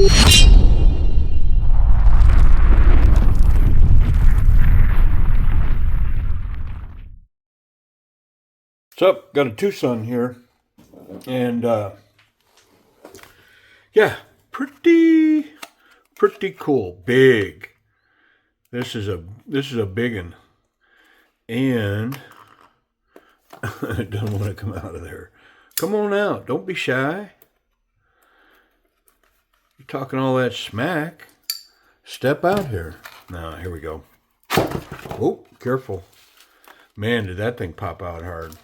What's up? Got a Twosun here, and yeah, pretty cool. Big. This is a big one, and it doesn't want to come out of there. Come on out. Don't be shy. You're talking all that smack. Step out here. Now, here we go. Oh, careful. Man, did that thing pop out hard.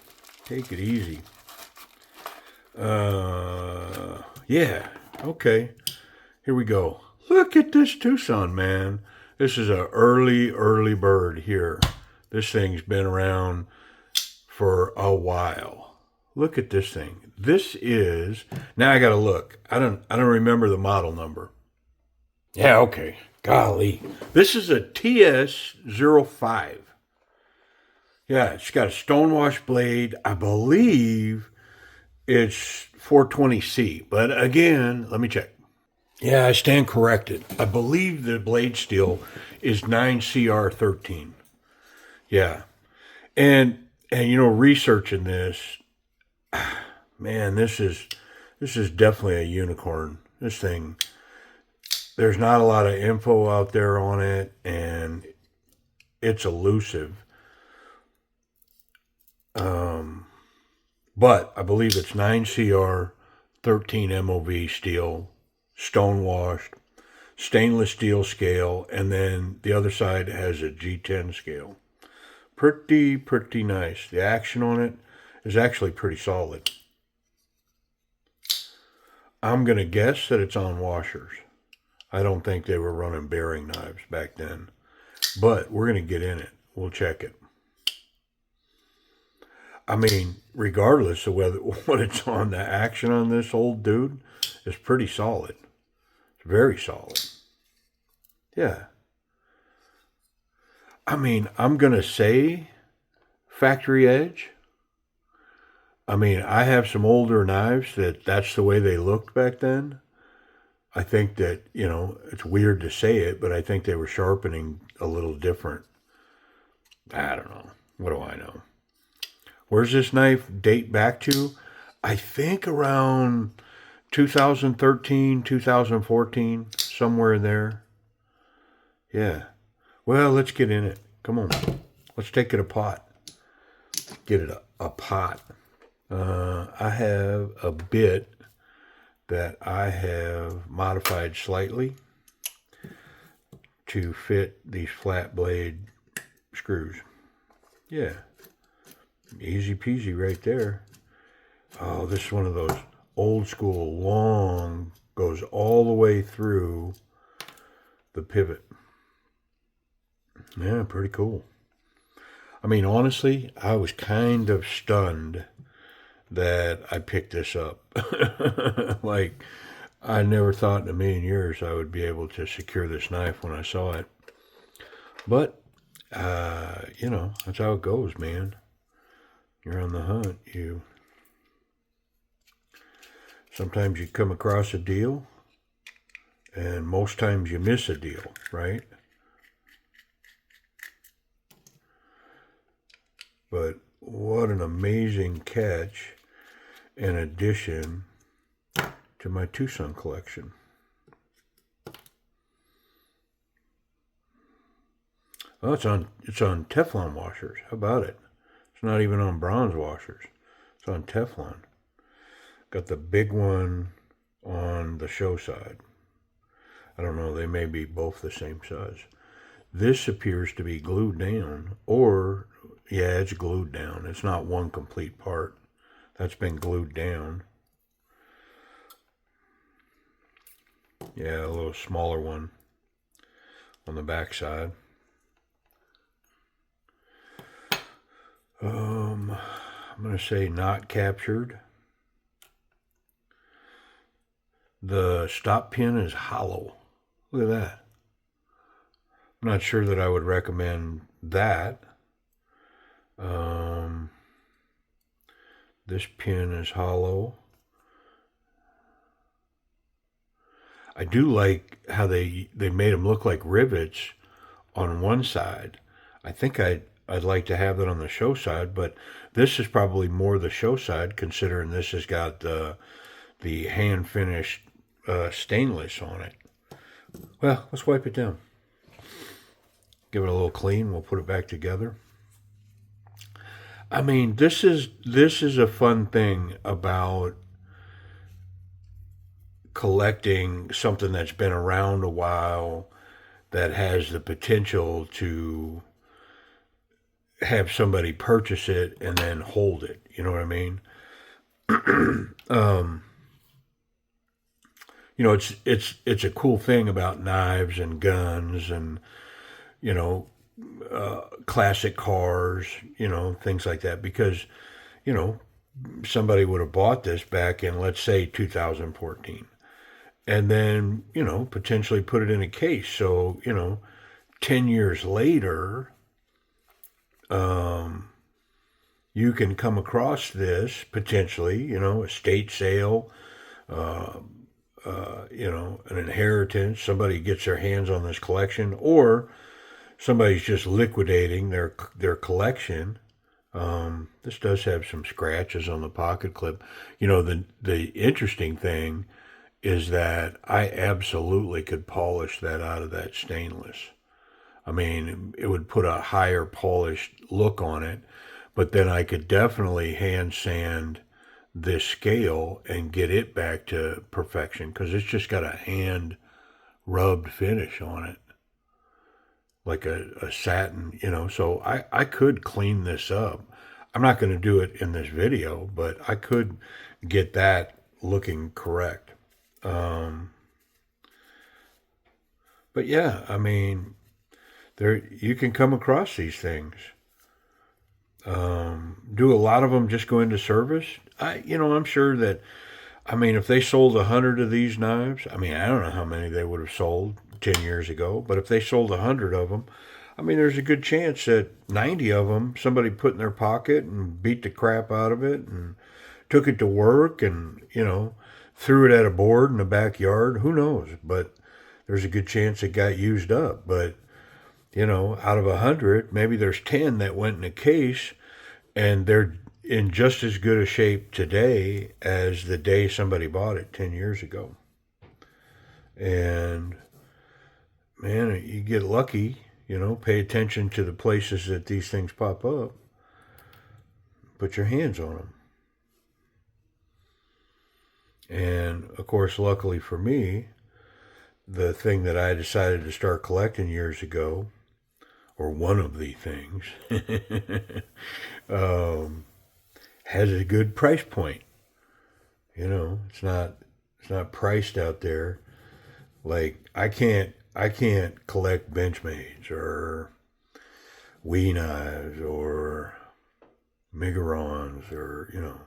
Take it easy. Yeah, okay. Here we go. Look at this Twosun, man. This is an early bird here. This thing's been around for a while. Look at this thing. This is, now I gotta look. I don't remember the model number. Yeah, okay. Golly. This is a TS05. Yeah, it's got a stonewash blade. I believe it's 420C. But again, let me check. Yeah, I stand corrected. I believe the blade steel is 9CR13. Yeah. And you know, researching this, man, this is definitely a unicorn. This thing, there's not a lot of info out there on it, and it's elusive. But I believe it's 9CR 13 MOV steel, stonewashed, stainless steel scale, and then the other side has a G10 scale. Pretty nice. The action on it is actually pretty solid. I'm going to guess that it's on washers. I don't think they were running bearing knives back then. But we're going to get in it. We'll check it. I mean, regardless of what it's on, the action on this old dude is pretty solid. It's very solid. Yeah. I mean, I'm going to say factory edge. I mean, I have some older knives that's the way they looked back then. I think that, you know, it's weird to say it, but I think they were sharpening a little different. I don't know. What do I know? Where's this knife date back to? I think around 2013, 2014, somewhere there. Yeah. Well, let's get in it. Come on. Let's take it apart. Get it a pot. I have a bit that I have modified slightly to fit these flat blade screws. Yeah. Easy peasy right there. Oh, this is one of those old school, long, goes all the way through the pivot. Yeah, pretty cool. I mean, honestly, I was kind of stunned that I picked this up. Like, I never thought in a million years I would be able to secure this knife when I saw it. But, you know, that's how it goes, man. You're on the hunt. Sometimes you come across a deal, and most times you miss a deal, right? But what an amazing catch and addition to my Twosun collection. Oh, it's on Teflon washers. How about it? It's not even on bronze washers. It's on Teflon. Got the big one on the show side. I don't know, they may be both the same size. This appears to be glued down, or, yeah, it's glued down. It's not one complete part. That's been glued down. Yeah, a little smaller one on the back side. I'm going to say not captured. The stop pin is hollow. Look at that. I'm not sure that I would recommend that. This pin is hollow. I do like how they made them look like rivets on one side. I think I'd like to have that on the show side, but this is probably more the show side, considering this has got the hand finished stainless on it. Well, let's wipe it down. Give it a little clean. We'll put it back together. I mean, this is a fun thing about collecting something that's been around a while that has the potential to have somebody purchase it and then hold it. You know what I mean? You know, it's a cool thing about knives and guns and you know classic cars, you know, things like that, because you know somebody would have bought this back in, let's say, 2014, and then you know potentially put it in a case. So you know, 10 years later, you can come across this potentially, you know, estate sale, you know, an inheritance. Somebody gets their hands on this collection, or somebody's just liquidating their collection. This does have some scratches on the pocket clip. You know, the interesting thing is that I absolutely could polish that out of that stainless. I mean, it would put a higher polished look on it, but then I could definitely hand sand this scale and get it back to perfection, because it's just got a hand rubbed finish on it, like a satin, you know. So I could clean this up. I'm not going to do it in this video, but I could get that looking correct. But yeah, I mean, there you can come across these things. Do a lot of them just go into service? I'm sure that, I mean, if they sold 100 of these knives, I mean, I don't know how many they would have sold 10 years ago, but if they sold 100 of them, I mean, there's a good chance that 90 of them somebody put in their pocket and beat the crap out of it and took it to work and, you know, threw it at a board in the backyard. Who knows? But there's a good chance it got used up. But, you know, out of 100, maybe there's 10 that went in a case and they're in just as good a shape today as the day somebody bought it 10 years ago. And, man, you get lucky, you know, pay attention to the places that these things pop up. Put your hands on them. And, of course, luckily for me, the thing that I decided to start collecting years ago, or one of the things, has a good price point. You know, it's not priced out there. Like I can't collect Benchmades or Wee knives or Migarons or, you know,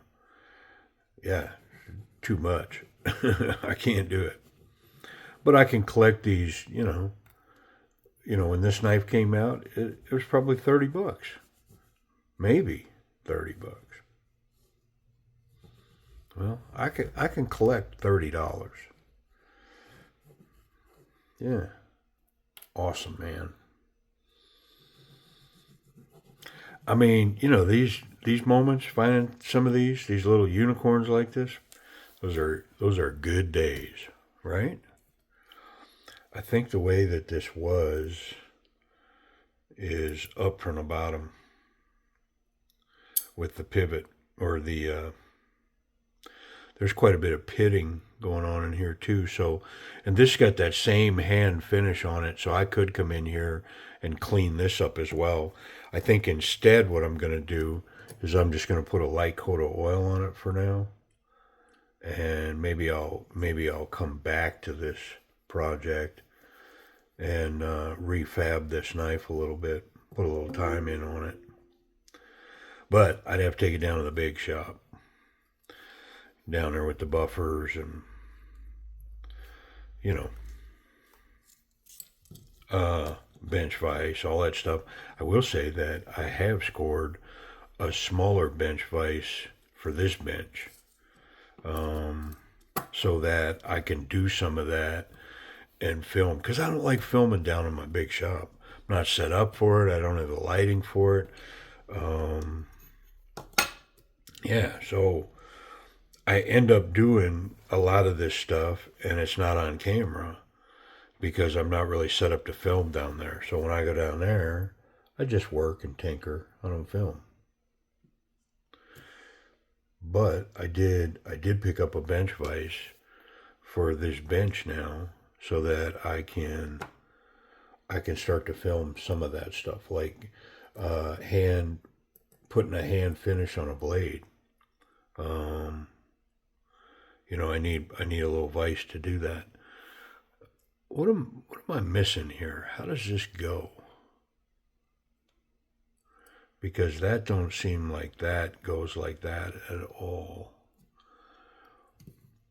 yeah, too much. I can't do it. But I can collect these, you know, when this knife came out, it was probably $30. Maybe $30. Well, I can collect $30. Yeah. Awesome, man. I mean, you know, these moments, finding some of these little unicorns like this, those are good days, right? I think the way that this is up from the bottom with the pivot, or there's quite a bit of pitting going on in here too. So, and this got that same hand finish on it, so I could come in here and clean this up as well. I think instead what I'm going to do is I'm just going to put a light coat of oil on it for now, and maybe I'll come back to this project and refab this knife a little bit, put a little time in on it. But I'd have to take it down to the big shop, down there with the buffers and, you know, bench vise, all that stuff. I will say that I have scored a smaller bench vise for this bench, so that I can do some of that and film, because I don't like filming down in my big shop. I'm not set up for it. I don't have the lighting for it. Yeah, so I end up doing a lot of this stuff, and it's not on camera because I'm not really set up to film down there. So when I go down there, I just work and tinker. I don't film. But I did pick up a bench vise for this bench now, so that I can start to film some of that stuff, like hand putting a hand finish on a blade. I need a little vise to do that. What am I missing here? How does this go? Because that don't seem like that goes like that at all.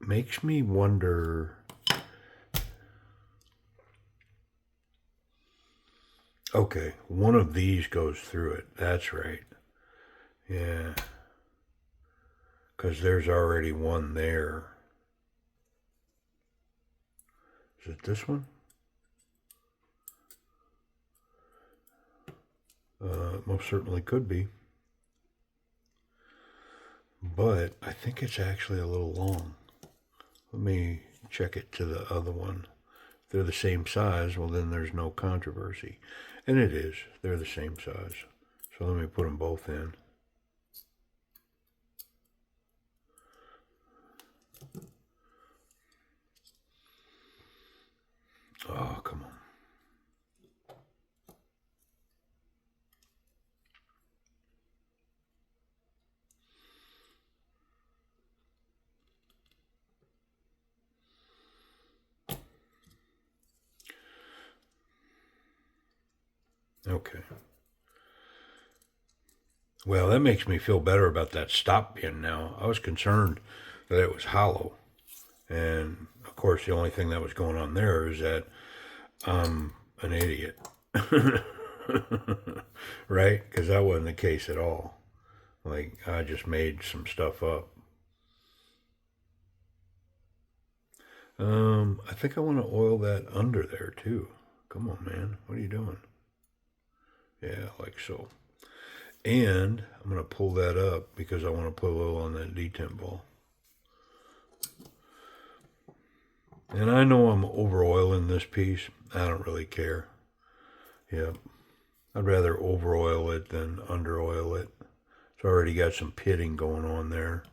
Makes me wonder. Okay, one of these goes through it. That's right. Yeah. Because there's already one there. Is it this one? Most certainly could be. But I think it's actually a little long. Let me check it to the other one. If they're the same size, well, then there's no controversy. And it is. They're the same size. So let me put them both in. Oh, come on. Okay. Well, that makes me feel better about that stop pin now. I was concerned that it was hollow. And, of course, the only thing that was going on there is that I'm an idiot. Right? Because that wasn't the case at all. Like, I just made some stuff up. I think I want to oil that under there, too. Come on, man. What are you doing? Yeah, like so. And I'm going to pull that up because I want to put a little on that detent ball. And I know I'm over oiling this piece. I don't really care. Yeah. I'd rather over oil it than under oil it. It's already got some pitting going on there.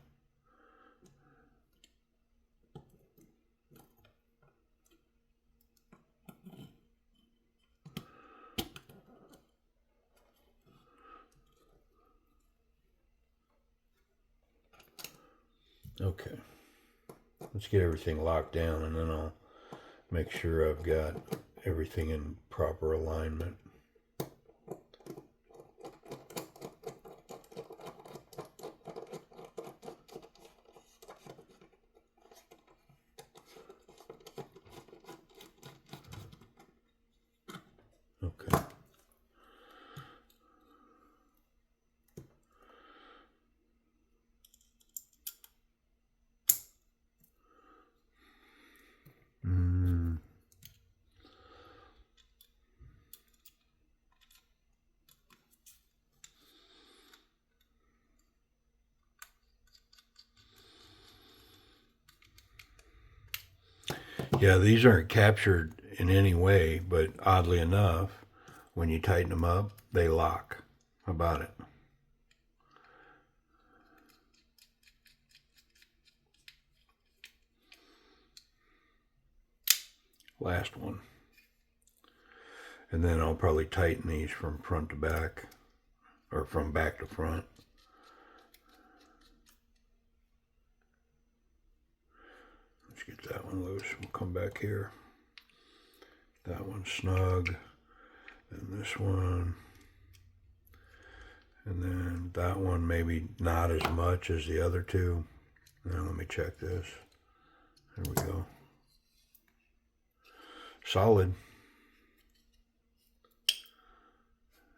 Okay. Let's get everything locked down, and then I'll make sure I've got everything in proper alignment. Okay. Yeah, these aren't captured in any way, but oddly enough, when you tighten them up, they lock. How about it? Last one. And then I'll probably tighten these from front to back, or from back to front. Let's get that one loose. We'll come back here. That one's snug. And this one. And then that one maybe not as much as the other two. Now let me check this. There we go. Solid.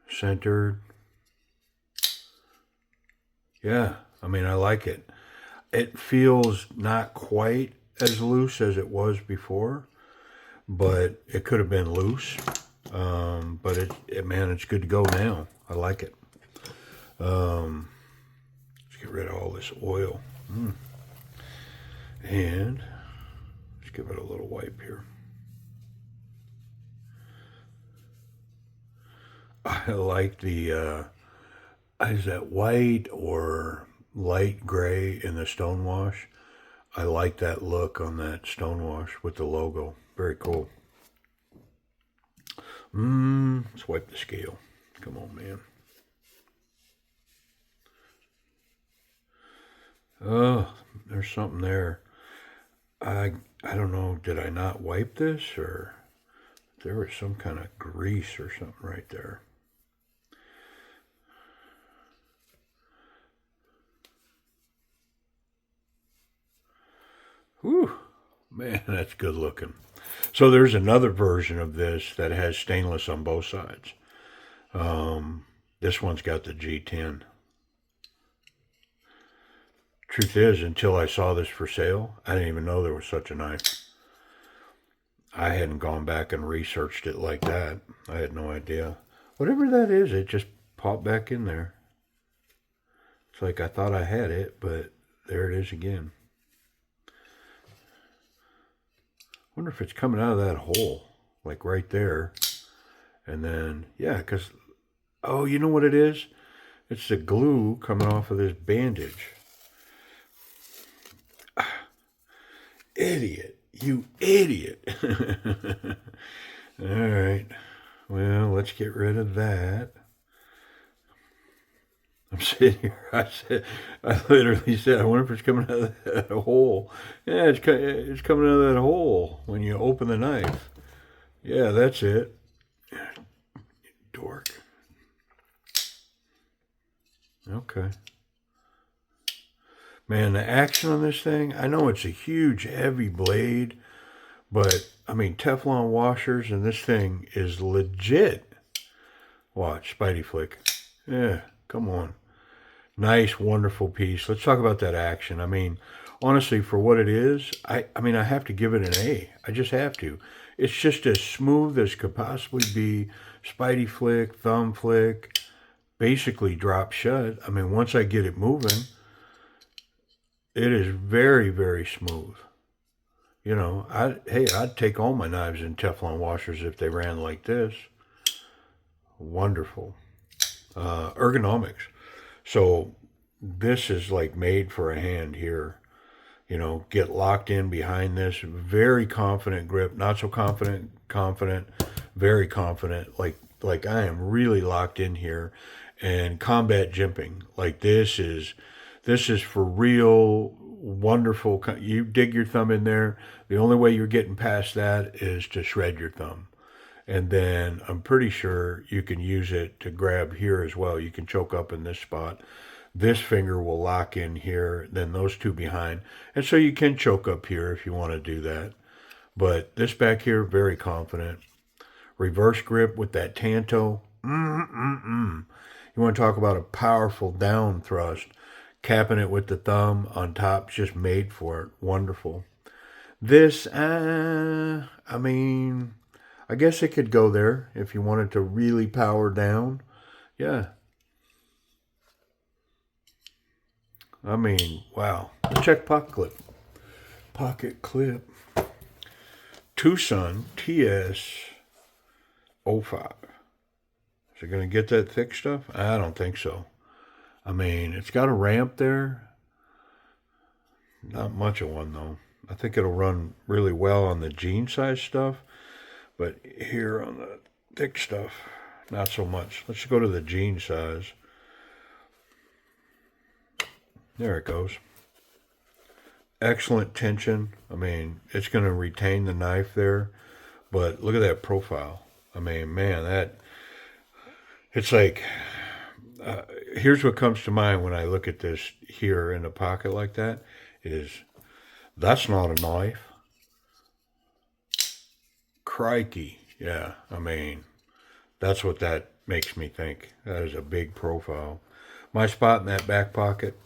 Centered. Yeah, I mean, I like it. It feels not quite as loose as it was before, but it could have been loose. But man, it's good to go now. I like it. Let's get rid of all this oil. And let's give it a little wipe here. I like the, is that white or light gray in the stonewash? I like that look on that stonewash with the logo. Very cool. Let's wipe the scale. Come on, man. Oh, there's something there. I don't know, did I not wipe this, or there was some kind of grease or something right there. Whew, man, that's good looking. So there's another version of this that has stainless on both sides. This one's got the G10. Truth is, until I saw this for sale, I didn't even know there was such a knife. I hadn't gone back and researched it like that. I had no idea. Whatever that is, it just popped back in there. It's like I thought I had it, but there it is again. Wonder if it's coming out of that hole, like right there. And then, yeah, because, oh, you know what it is? It's the glue coming off of this bandage. Idiot. You idiot. All right. Well, let's get rid of that. I'm sitting here. I literally said, I wonder if it's coming out of that hole. Yeah, it's coming out of that hole when you open the knife. Yeah, that's it. Dork. Okay. Man, the action on this thing, I know it's a huge, heavy blade, but, I mean, Teflon washers, and this thing is legit. Watch, Spidey flick. Yeah, come on. Nice, wonderful piece. Let's talk about that action. I mean, honestly, for what it is, I mean, I have to give it an A. I just have to. It's just as smooth as could possibly be. Spidey flick, thumb flick, basically drop shut. I mean, once I get it moving, it is very, very smooth. You know, I'd take all my knives in Teflon washers if they ran like this. Wonderful. Ergonomics. So this is like made for a hand here. You know, get locked in behind this. Very confident grip. Not so confident, very confident. Like I am really locked in here. And combat jimping. Like this is for real, wonderful. You dig your thumb in there. The only way you're getting past that is to shred your thumb. And then I'm pretty sure you can use it to grab here as well. You can choke up in this spot. This finger will lock in here, then those two behind. And so you can choke up here if you want to do that. But this back here, very confident. Reverse grip with that tanto. You want to talk about a powerful down thrust. Capping it with the thumb on top, just made for it. Wonderful. This, I mean, I guess it could go there if you wanted to really power down. Yeah. I mean, wow. Check pocket clip. Pocket clip. Twosun Ts05. Is it going to get that thick stuff? I don't think so. I mean, it's got a ramp there. Not much of one, though. I think it'll run really well on the jean size stuff. But here on the thick stuff, not so much. Let's go to the jean size. There it goes. Excellent tension. I mean, it's going to retain the knife there. But look at that profile. I mean, man, it's like, here's what comes to mind when I look at this here in the pocket like that, is that's not a knife. Crikey. Yeah, I mean, that's what that makes me think. That is a big profile. My spot in that back pocket,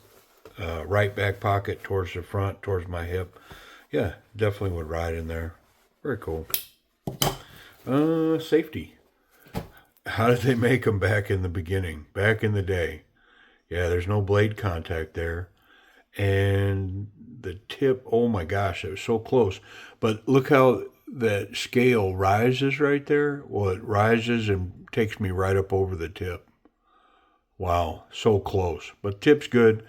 right back pocket towards the front, towards my hip. Yeah, definitely would ride in there. Very cool. Safety. How did they make them back in the beginning, back in the day? Yeah, there's no blade contact there. And the tip, oh my gosh, it was so close. But look how that scale rises right there. Well, it rises and takes me right up over the tip. Wow, so close. But tip's good.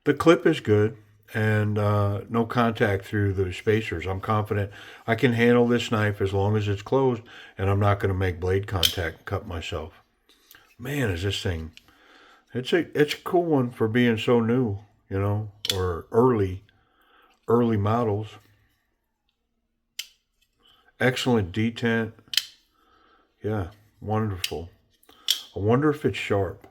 The clip is good. And no contact through the spacers. I'm confident I can handle this knife as long as it's closed, and I'm not going to make blade contact and cut myself. Man, is this thing... It's a cool one for being so new, you know, or early models. Excellent detent. Yeah, wonderful. I wonder if it's sharp.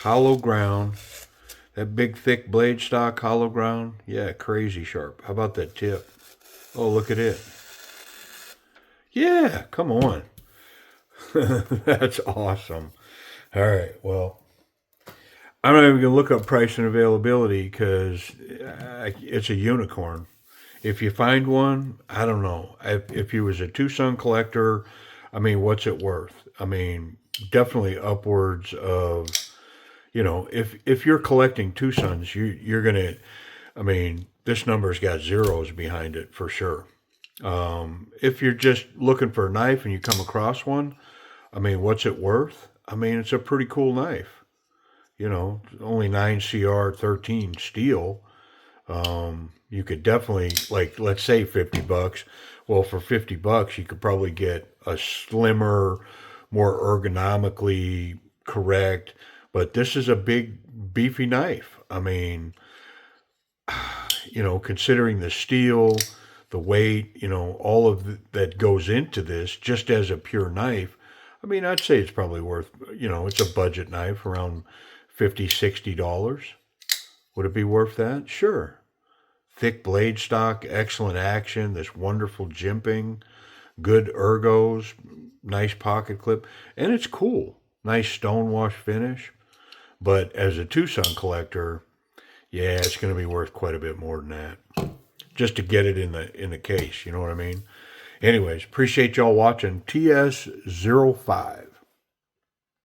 Hollow ground. That big thick blade stock hollow ground. Yeah, crazy sharp. How about that tip? Oh, look at it. Yeah, come on. That's awesome. All right, well, I'm not even going to look up price and availability because it's a unicorn. If you find one, I don't know. If you was a Twosun collector, I mean, what's it worth? I mean, definitely upwards of, you know, if you're collecting Twosuns, you're going to, I mean, this number's got zeros behind it for sure. If you're just looking for a knife and you come across one, I mean, what's it worth? I mean, it's a pretty cool knife. You know, only 9CR 13 steel. You could definitely, like, let's say $50. Well, for $50, you could probably get a slimmer, more ergonomically correct. But this is a big, beefy knife. I mean, you know, considering the steel, the weight, you know, all of that goes into this just as a pure knife. I mean, I'd say it's probably worth, you know, it's a budget knife around $50, $60. Would it be worth that? Sure. Thick blade stock, excellent action, this wonderful jimping, good ergos, nice pocket clip, and it's cool. Nice stonewash finish. But as a Twosun collector, yeah, it's going to be worth quite a bit more than that. Just to get it in the case, you know what I mean? Anyways, appreciate y'all watching TS05.